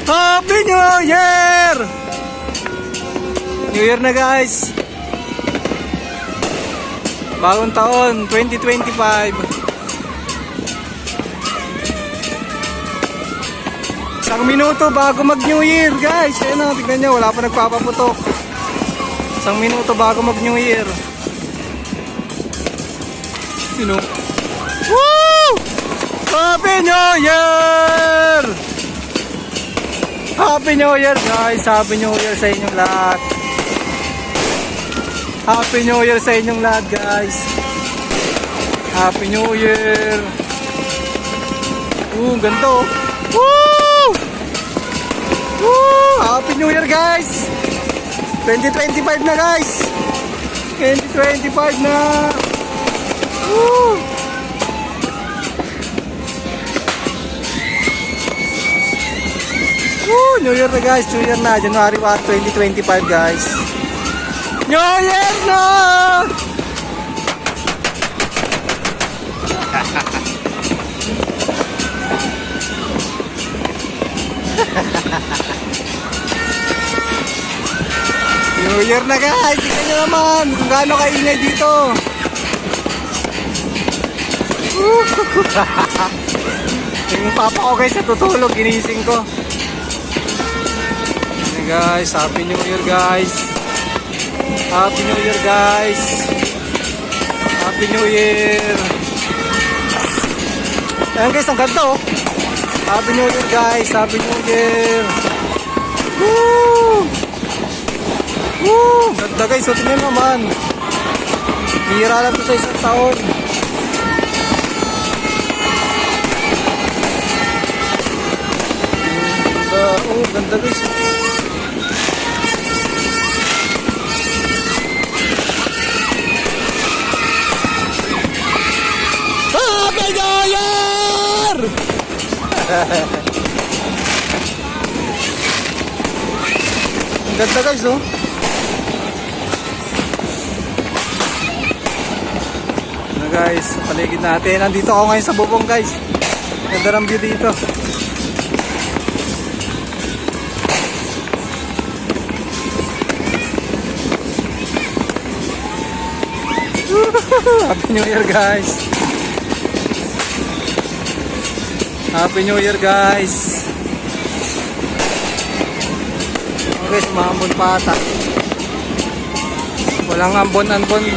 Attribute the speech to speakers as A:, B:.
A: Happy New Year! New Year na guys. Bagong taon, 2025. Isang minuto bago mag New Year guys. Ayan o, tignan nyo, wala pa nagpapaputok. Isang minuto bago mag New Year. Sino? Woo! Happy New Year! Happy New Year guys. Happy New Year sa inyong lahat. Happy New Year sa inyong lahat guys. Happy New Year. Ganda oh. Woo! Woo! Happy New Year guys. 2025 na guys. 2025 na. Woo! Woo! New Year na guys. New Year na. January 1, 2025 guys. New Year na! New Year na guys! Tingnan nyo naman kung gaano kaingay dito. Yung papa ko guys natutulog, ginising ko. Okay guys, Happy New Year guys. Happy New Year guys. Happy New Year. Ayan guys, ang ganda oh. Happy New Year guys. Happy New Year. Woo! Woo! Ganda guys, so tingnan naman. Bihira lang to sa isang taon. Ganda, oh ganda guys. Happy New Year! Ganda guys oh. Ano guys, sa paligid natin. Nandito ako ngayon sa bubong guys. Ganda ng view dito. Happy New Year guys. Happy New Year guys. Okay, sumambon pa ata. Walang ambon-ambon